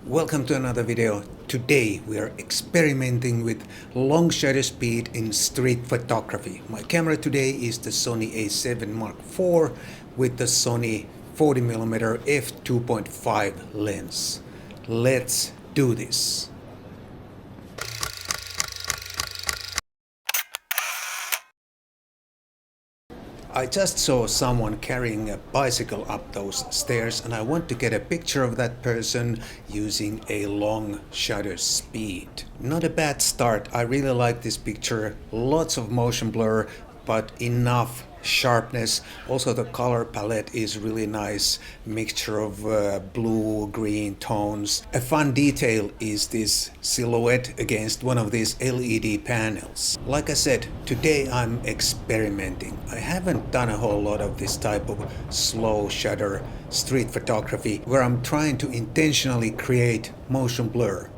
Welcome to another video. Today we are experimenting with long shutter speed in street photography. My camera today is the Sony A7 Mark IV with the Sony 40mm f2.5 lens. Let's do this. I just saw someone carrying a bicycle up those stairs and I want to get a picture of that person using a long shutter speed. Not a bad start. I really like this picture. Lots of motion blur, but enough sharpness. Also the color palette is really nice, mixture of blue, green tones. A fun detail is this silhouette against one of these LED panels. Like I said, today I'm experimenting. I haven't done a whole lot of this type of slow shutter street photography where I'm trying to intentionally create motion blur.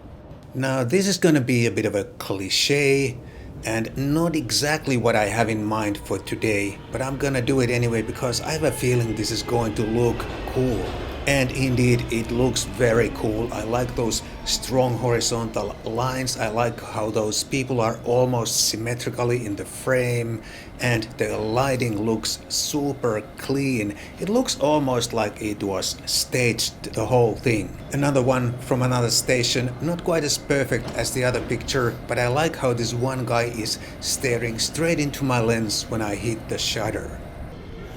Now this is gonna be a bit of a cliche and not exactly what I have in mind for today, but I'm gonna do it anyway because I have a feeling this is going to look cool. And indeed it looks very cool. I like those strong horizontal lines. I like how those people are almost symmetrically in the frame and the lighting looks super clean. It looks almost like it was staged, the whole thing. Another one from another station, not quite as perfect as the other picture, but I like how this one guy is staring straight into my lens when I hit the shutter.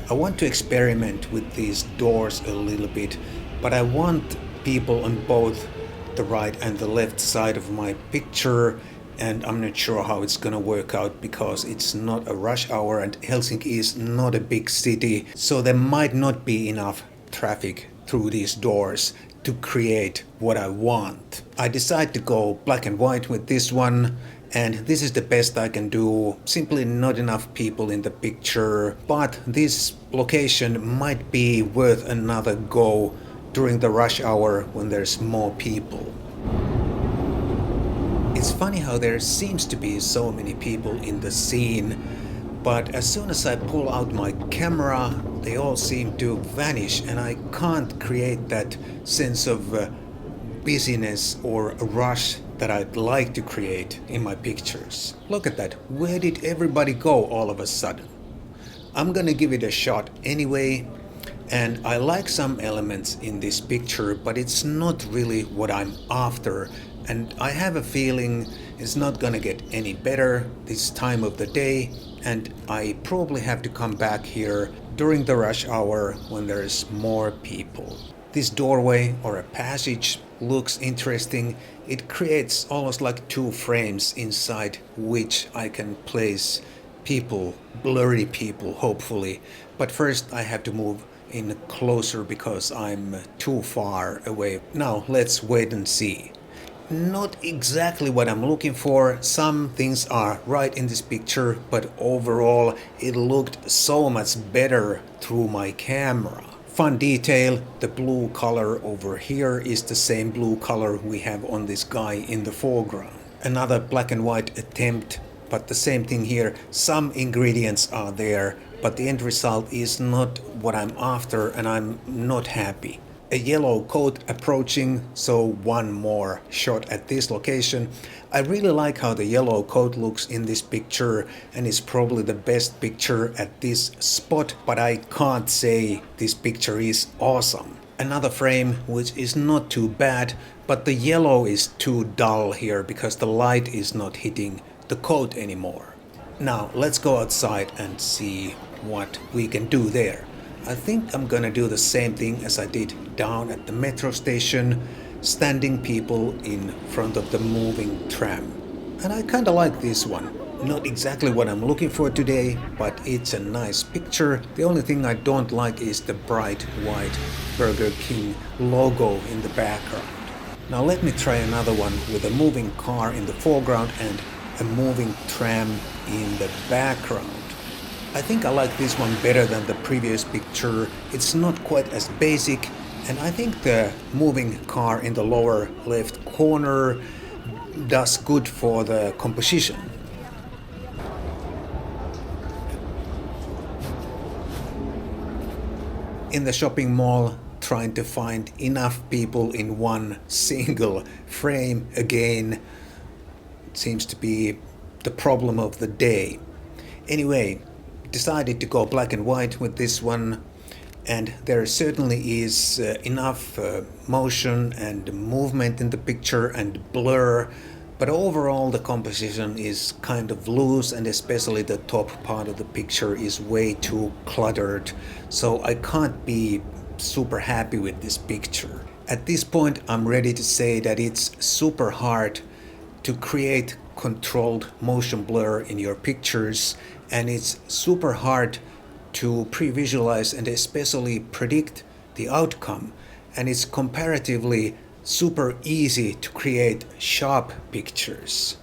I want to experiment with these doors a little bit, but I want people on both the right and the left side of my picture, and I'm not sure how it's gonna work out because it's not a rush hour and Helsinki is not a big city, so there might not be enough traffic through these doors to create what I want. I decided to go black and white with this one. And this is the best I can do. Simply not enough people in the picture, but this location might be worth another go during the rush hour when there's more people. It's funny how there seems to be so many people in the scene, but as soon as I pull out my camera, they all seem to vanish and I can't create that sense of busyness or rush that I'd like to create in my pictures. Look at that. Where did everybody go all of a sudden? I'm gonna give it a shot anyway, and I like some elements in this picture, but it's not really what I'm after, and I have a feeling it's not gonna get any better this time of the day, and I probably have to come back here during the rush hour when there's more people. This doorway or a passage looks interesting. It creates almost like two frames inside which I can place people, blurry people hopefully. But first I have to move in closer because I'm too far away. Now let's wait and see. Not exactly what I'm looking for. Some things are right in this picture, but overall it looked so much better through my camera. Fun detail, the blue color over here is the same blue color we have on this guy in the foreground. Another black and white attempt, but the same thing here. Some ingredients are there, but the end result is not what I'm after and I'm not happy. A yellow coat approaching, so one more shot at this location. I really like how the yellow coat looks in this picture and it's probably the best picture at this spot, but I can't say this picture is awesome. Another frame which is not too bad, but the yellow is too dull here because the light is not hitting the coat anymore. Now let's go outside and see what we can do there. I think I'm gonna do the same thing as I did down at the metro station, standing people in front of the moving tram. And I kinda like this one. Not exactly what I'm looking for today, but it's a nice picture. The only thing I don't like is the bright white Burger King logo in the background. Now let me try another one with a moving car in the foreground and a moving tram in the background. I think I like this one better than the previous picture. It's not quite as basic, and I think the moving car in the lower left corner does good for the composition. In the shopping mall, trying to find enough people in one single frame again. It seems to be the problem of the day. Anyway, decided to go black and white with this one, and there certainly is enough motion and movement in the picture and blur, but overall the composition is kind of loose, and especially the top part of the picture is way too cluttered, so I can't be super happy with this picture. At this point I'm ready to say that it's super hard to create controlled motion blur in your pictures, and it's super hard to pre-visualize and especially predict the outcome, and it's comparatively super easy to create sharp pictures.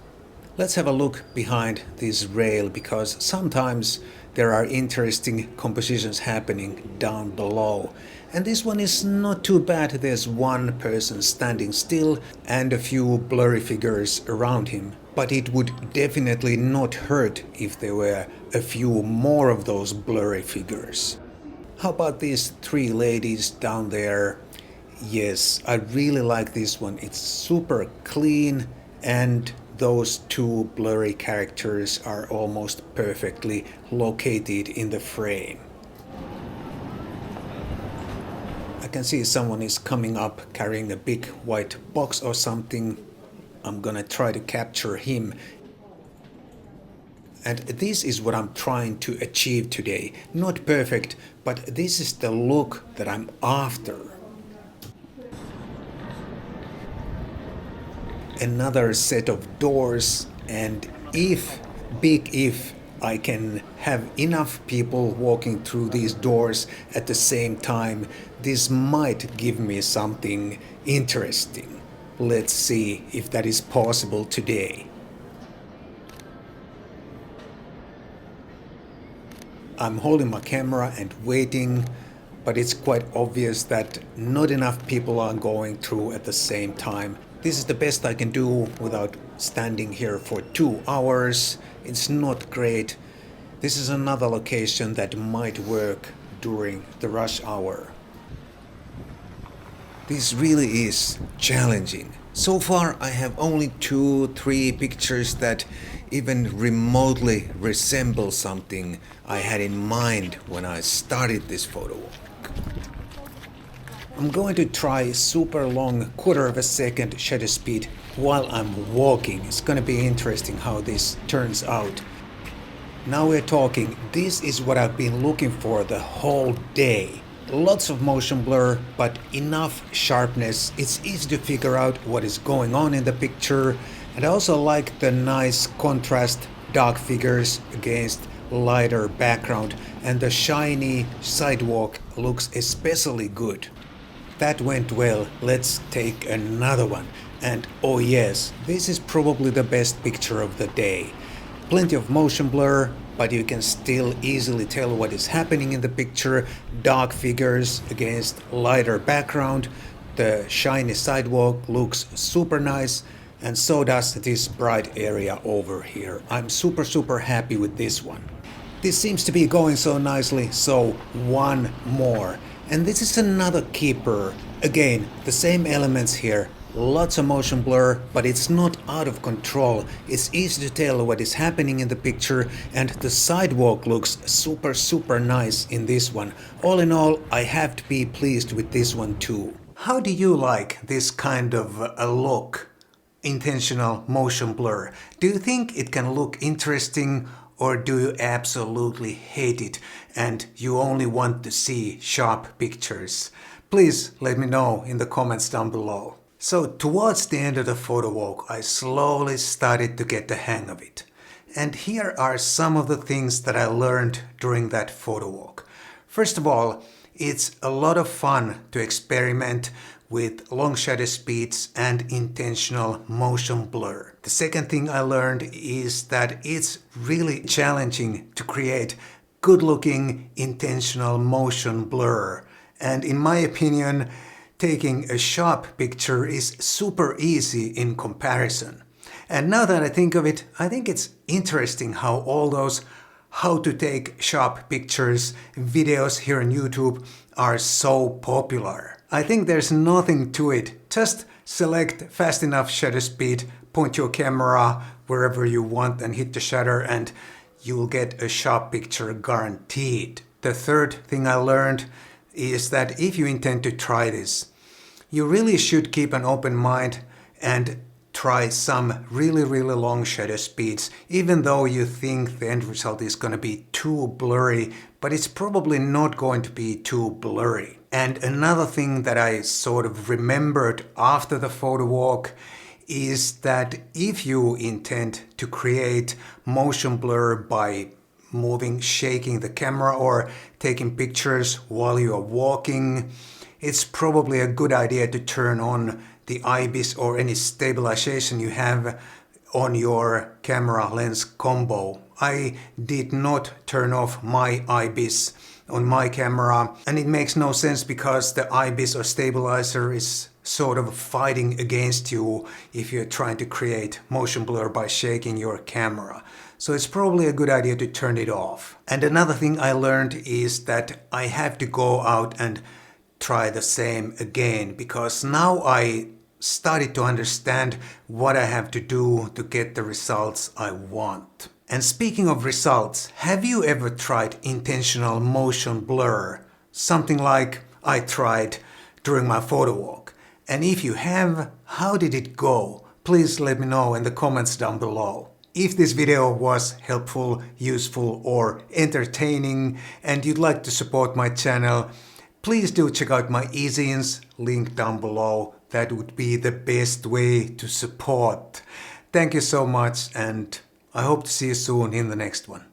Let's have a look behind this rail, because sometimes there are interesting compositions happening down below. And this one is not too bad. There's one person standing still and a few blurry figures around him. But it would definitely not hurt if there were a few more of those blurry figures. How about these three ladies down there? Yes, I really like this one. It's super clean, and those two blurry characters are almost perfectly located in the frame. I can see someone is coming up carrying a big white box or something. I'm gonna try to capture him. And this is what I'm trying to achieve today. Not perfect, but this is the look that I'm after. Another set of doors, and big if I can have enough people walking through these doors at the same time, this might give me something interesting. Let's see if that is possible today. I'm holding my camera and waiting, but it's quite obvious that not enough people are going through at the same time. This is the best I can do without standing here for 2 hours. It's not great. This is another location that might work during the rush hour. This really is challenging. So far I have only 2-3 pictures that even remotely resemble something I had in mind when I started this photo walk. I'm going to try super long 1/4 of a second shutter speed while I'm walking. It's going to be interesting how this turns out. Now we're talking. This is what I've been looking for the whole day. Lots of motion blur, but enough sharpness. It's easy to figure out what is going on in the picture. And I also like the nice contrast, dark figures against lighter background, and the shiny sidewalk looks especially good. That went well. Let's take another one. And oh yes, this is probably the best picture of the day. Plenty of motion blur, but you can still easily tell what is happening in the picture. Dark figures against lighter background. The shiny sidewalk looks super nice, and so does this bright area over here. I'm super happy with this one. This seems to be going so nicely, so one more. And this is another keeper. Again, the same elements here. Lots of motion blur, but it's not out of control. It's easy to tell what is happening in the picture, and the sidewalk looks super nice in this one. All in all, I have to be pleased with this one too. How do you like this kind of a look? Intentional motion blur. Do you think it can look interesting, or do you absolutely hate it and you only want to see sharp pictures? Please let me know in the comments down below. So towards the end of the photo walk, I slowly started to get the hang of it. And here are some of the things that I learned during that photo walk. First of all, it's a lot of fun to experiment with long shutter speeds and intentional motion blur. The second thing I learned is that it's really challenging to create good-looking intentional motion blur. And in my opinion, taking a sharp picture is super easy in comparison. And now that I think of it, I think it's interesting how all those how to take sharp pictures videos here on YouTube are so popular. I think there's nothing to it. Just select fast enough shutter speed, point your camera wherever you want and hit the shutter, and you'll get a sharp picture guaranteed. The third thing I learned is that if you intend to try this, you really should keep an open mind and try some really long shutter speeds, even though you think the end result is going to be too blurry, but it's probably not going to be too blurry. And another thing that I sort of remembered after the photo walk is that if you intend to create motion blur by moving, shaking the camera or taking pictures while you are walking, it's probably a good idea to turn on the IBIS or any stabilization you have on your camera lens combo. I did not turn off my IBIS on my camera, and it makes no sense because the IBIS or stabilizer is sort of fighting against you if you're trying to create motion blur by shaking your camera. So it's probably a good idea to turn it off. And another thing I learned is that I have to go out and try the same again, because now I started to understand what I have to do to get the results I want. And speaking of results, have you ever tried intentional motion blur? Something like I tried during my photo walk. And if you have, how did it go? Please let me know in the comments down below. If this video was helpful, useful, or entertaining, and you'd like to support my channel, please do check out my e-zines, link down below. That would be the best way to support. Thank you so much, and I hope to see you soon in the next one.